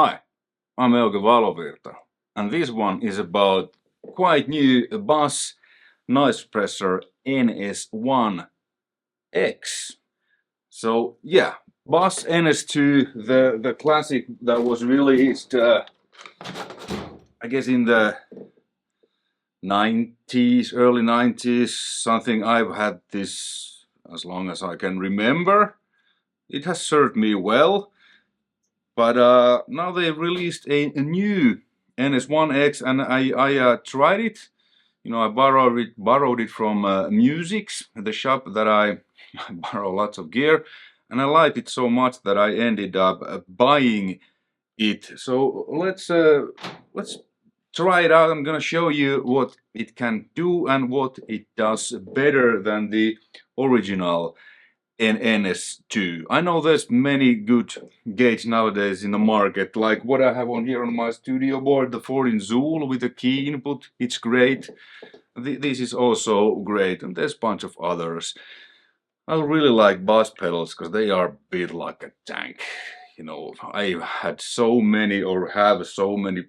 Hi, I'm Euge Valovirta, and this one is about quite new BOSS Noise Suppressor NS-1X. So yeah, BOSS NS-2, the classic that was released, I guess in the 90s, early 90s, something. I've had this as long as I can remember. It has served me well. But now they released a new NS-1X, and I tried it. You know, I borrowed it from Musics, the shop that I borrow lots of gear, and I liked it so much that I ended up buying it. So let's try it out. I'm gonna show you what it can do and what it does better than the original NS-2. I know there's many good gates nowadays in the market, like what I have on here on my studio board, the 14 Zool with the key input. It's great. This is also great, and there's a bunch of others. I really like bass pedals because they are built like a tank. You know, I've had so many, or have so many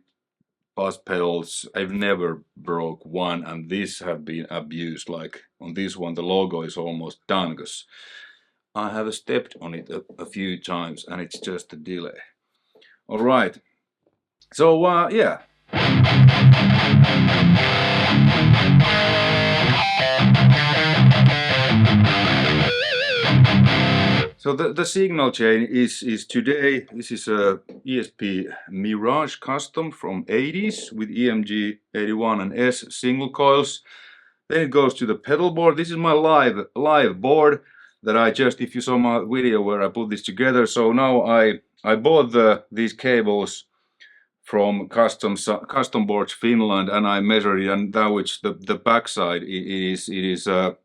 bass pedals. I've never broke one, and these have been abused. Like on this one, the logo is almost done because I have stepped on it a few times, and it's just a delay. All right. So yeah. So the signal chain is today. This is a ESP Mirage Custom from 80s with EMG 81 and S single coils. Then it goes to the pedal board. This is my live board that I just, if you saw my video where I put this together. So now I bought these cables from Custom Boards Finland, and I measured it, and now which the backside it is I'll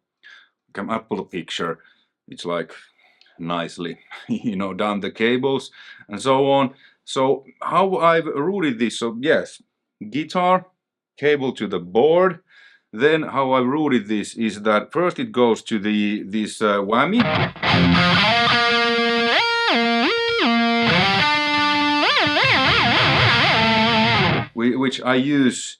put a picture. It's like nicely you know, down the cables and so on. So how I've routed this, so yes, guitar cable to the board. Then how I routed this is that first it goes to this whammy, which I use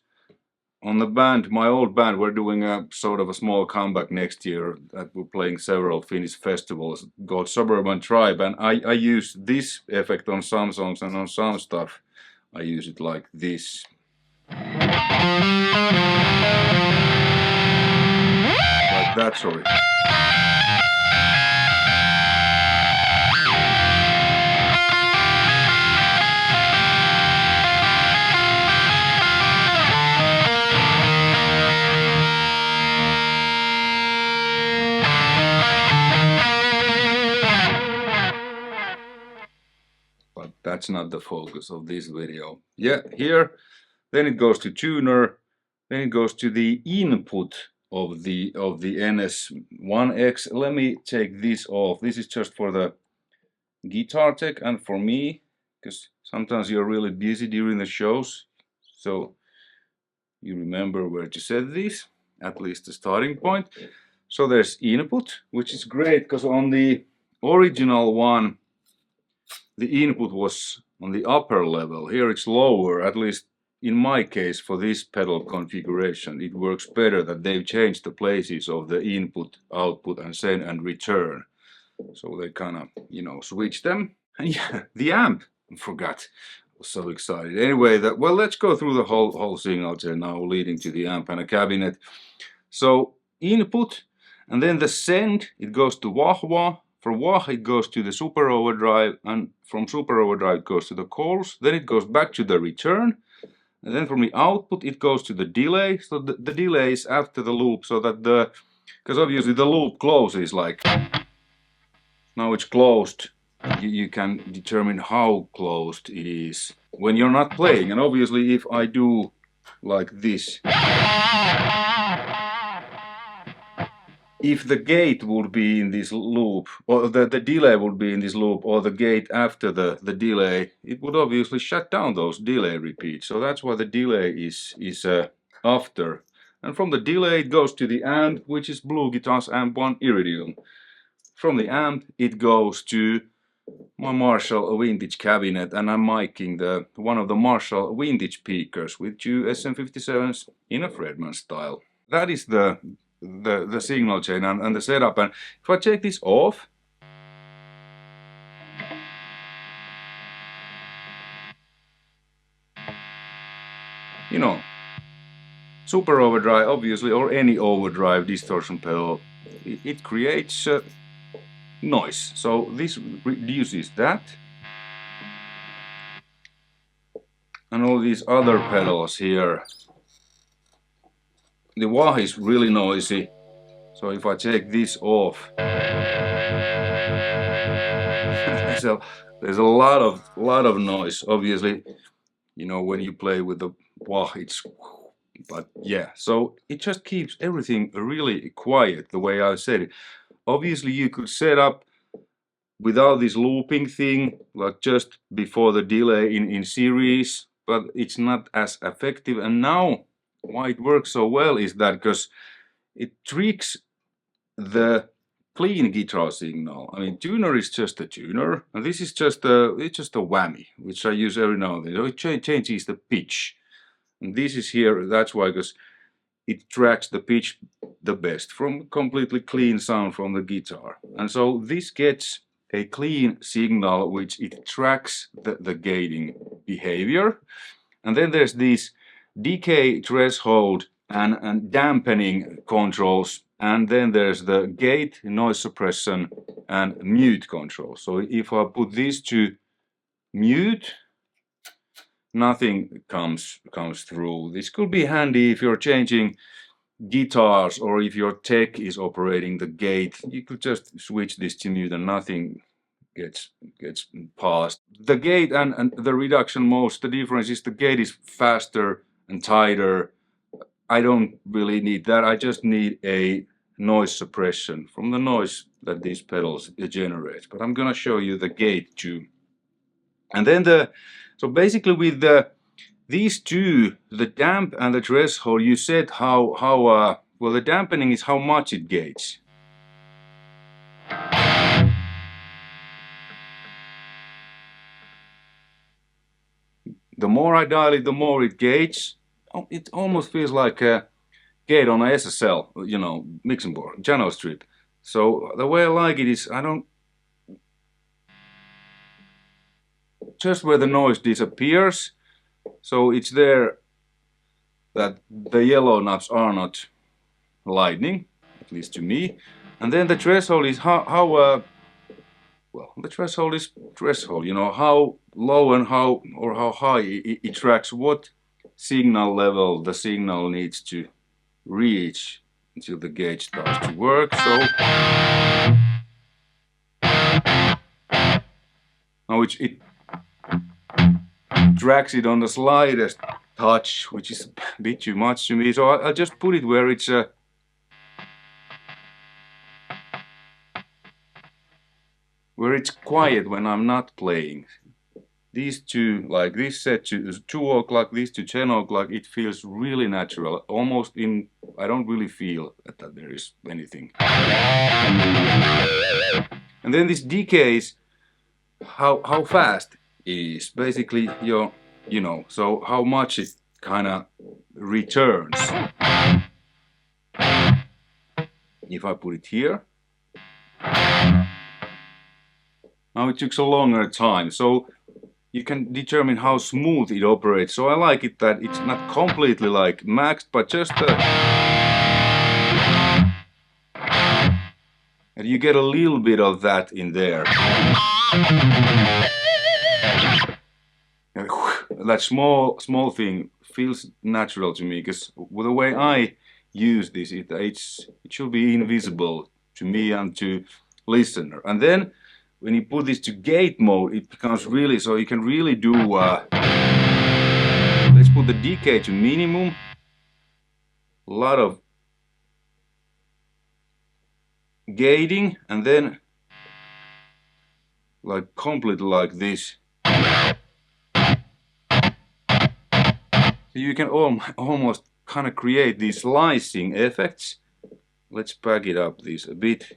on the band, my old band. We're doing a sort of a small comeback next year that we're playing several Finnish festivals called Suburban Tribe, and I use this effect on some songs, and on some stuff I use it like this. Like that, sorry. But that's not the focus of this video. Yeah, here, then it goes to tuner, then it goes to the input of the NS-1X. Let me take this off. This is just for the guitar tech and for me, because sometimes you're really busy during the shows, so you remember where to set these, at least the starting point. So there's input, which is great because on the original one the input was on the upper level. Here it's lower, at least in my case for this pedal configuration. It works better that they've changed the places of the input, output, and send and return. So they kind of, you know, switch them. And yeah, the amp, I forgot. I was so excited. Anyway, well, let's go through the whole signal chain now leading to the amp and a cabinet. So input, and then the send, it goes to wah-wah. From wah it goes to the super overdrive, and from super overdrive it goes to the chorus. Then it goes back to the return, and then from the output it goes to the delay. So the delay is after the loop, so that because obviously the loop closes, like now it's closed. You can determine how closed it is when you're not playing. And obviously if I do like this, if the gate would be in this loop, or the delay would be in this loop, or the gate after the delay, it would obviously shut down those delay repeats. So that's why the delay is after. And from the delay it goes to the amp, which is Blue Guitar's Amp 1 Iridium. From the amp it goes to my Marshall vintage cabinet, and I'm miking one of the Marshall vintage speakers with two SM57s in a Fredman style. That is the signal chain and the setup. And if I take this off, you know, super overdrive obviously, or any overdrive distortion pedal, it creates noise. So this reduces that. And all these other pedals here, the wah is really noisy. So if I take this off, there's a lot of noise. Obviously, you know, when you play with the wah, but yeah, so it just keeps everything really quiet the way I said it. Obviously, you could set up without this looping thing, like just before the delay in series, but it's not as effective. And now why it works so well is that because it tricks the clean guitar signal. I mean, tuner is just a tuner, and this is just it's just a whammy, which I use every now and then. So it changes the pitch. And this is here, that's why, because it tracks the pitch the best from completely clean sound from the guitar. And so this gets a clean signal which it tracks the gating behavior. And then there's these decay threshold and dampening controls, and then there's the gate, noise suppression, and mute control. So if I put these to mute, nothing comes through. This could be handy if you're changing guitars or if your tech is operating the gate. You could just switch this to mute and nothing gets past. The gate and the reduction modes, the difference is the gate is faster and tighter. I don't really need that. I just need a noise suppression from the noise that these pedals generate. But I'm gonna show you the gate too. And then so basically with these two, the damp and the threshold, you said how well, the dampening is how much it gates. The more I dial it, the more it gates. It almost feels like a gate on a SSL, you know, mixing board, channel strip. So the way I like it is I don't, just where the noise disappears, so it's there that the yellow knobs are not lightning, at least to me. And then the threshold is well, the threshold is threshold, you know, how low and how high it tracks what signal level the signal needs to reach until the gauge starts to work. So now it drags it on the slightest touch, which is a bit too much to me. So I'll just put it where it's quiet when I'm not playing. These two, like this set to 2 o'clock, these to 10 o'clock, it feels really natural. Almost I don't really feel that there is anything. And then this decays how fast it is. Basically, you know, so how much it kind of returns. If I put it here, now it took a longer time, so you can determine how smooth it operates. So I like it that it's not completely like maxed, but just and you get a little bit of that in there. That small thing feels natural to me, because with the way I use this, it should be invisible to me and to listener. And then when you put this to gate mode, it becomes really, so you can really do, let's put the decay to minimum, a lot of gating, and then like completely like this. So you can almost kind of create these slicing effects. Let's back it up this a bit.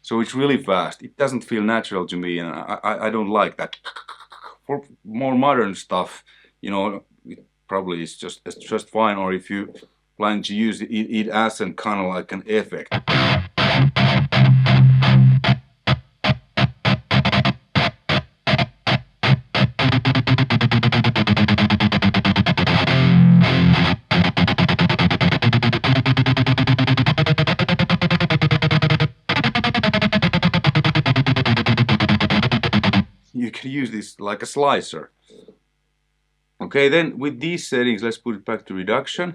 So it's really fast. It doesn't feel natural to me, and I don't like that. For more modern stuff, you know, it probably is just fine. Or if you plan to use it as an kind of like an effect. You can use this like a slicer. Okay, then with these settings, let's put it back to reduction.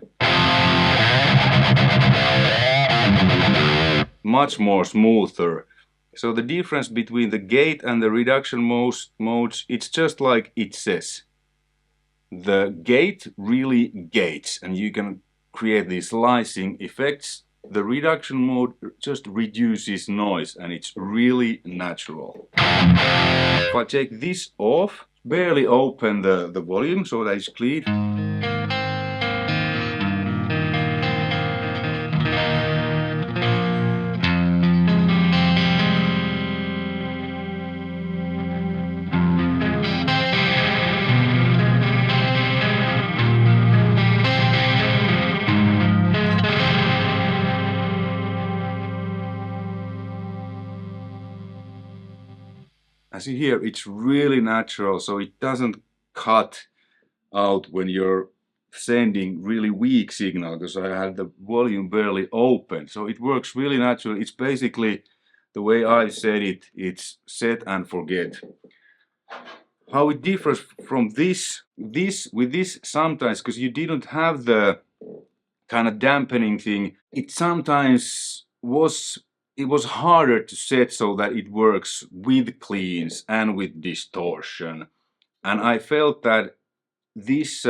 Much more smoother. So the difference between the gate and the reduction modes, it's just like it says. The gate really gates, and you can create these slicing effects. The reduction mode just reduces noise, and it's really natural. If I take this off, barely open the volume so that it's clean. As you hear, it's really natural, so it doesn't cut out when you're sending really weak signal, because I had the volume barely open. So it works really natural. It's basically the way I said it, it's set and forget. How it differs from this sometimes, because you didn't have the kind of dampening thing, it sometimes was harder to set so that it works with cleans and with distortion. And I felt that this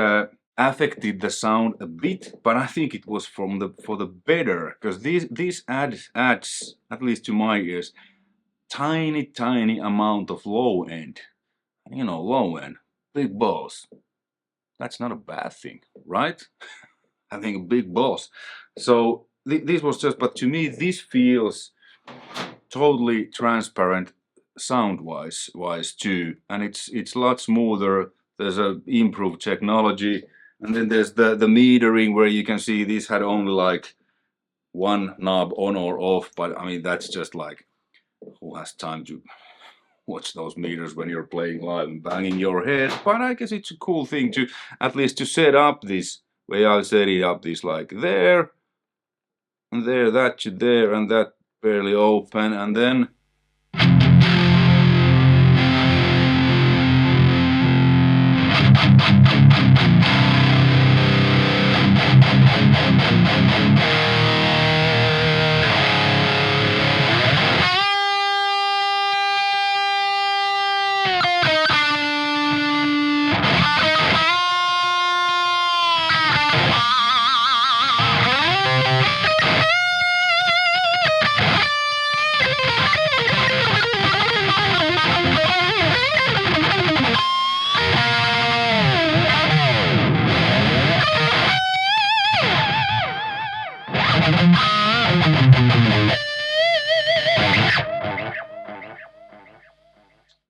affected the sound a bit, but I think it was for the better, because this adds, at least to my ears, tiny amount of low end. You know, low end, big balls. That's not a bad thing, right? I think a big boss. So this was just, but to me this feels totally transparent sound-wise too, and it's a lot smoother. There's a improved technology, and then there's the metering where you can see this had only like one knob on or off, but I mean that's just like, who has time to watch those meters when you're playing live and banging your head? But I guess it's a cool thing to at least to set up this way. I set it up this like there and there, that to there, and that barely open, and then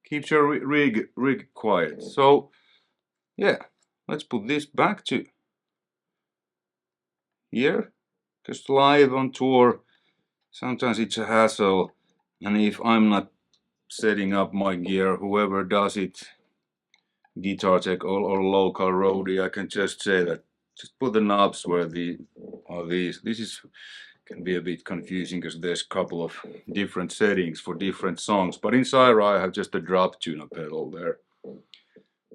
keeps your rig quiet. So yeah, let's put this back to here, because live on tour sometimes it's a hassle, and if I'm not setting up my gear, whoever does it, guitar tech or local roadie, I can just say that just put the knobs where the are these. This can be a bit confusing because there's a couple of different settings for different songs, but in CYHRA I have just a drop tuner pedal there.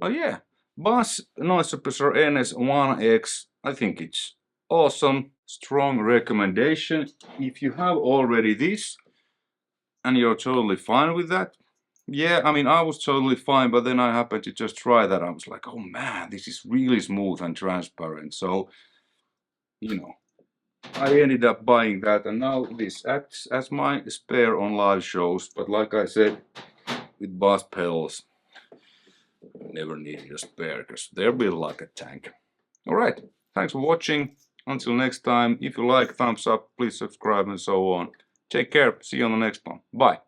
Oh yeah, BOSS Noise Suppressor NS-1X, I think it's awesome, strong recommendation. If you have already this and you're totally fine with that, yeah, I mean, I was totally fine, but then I happened to just try that. I was like, oh man, this is really smooth and transparent. So, you know, I ended up buying that, and now this acts as my spare on live shows. But like I said, with bass pedals, I never needed a spare because they're built like a tank. Alright, thanks for watching. Until next time, if you like, thumbs up, please subscribe and so on. Take care. See you on the next one. Bye.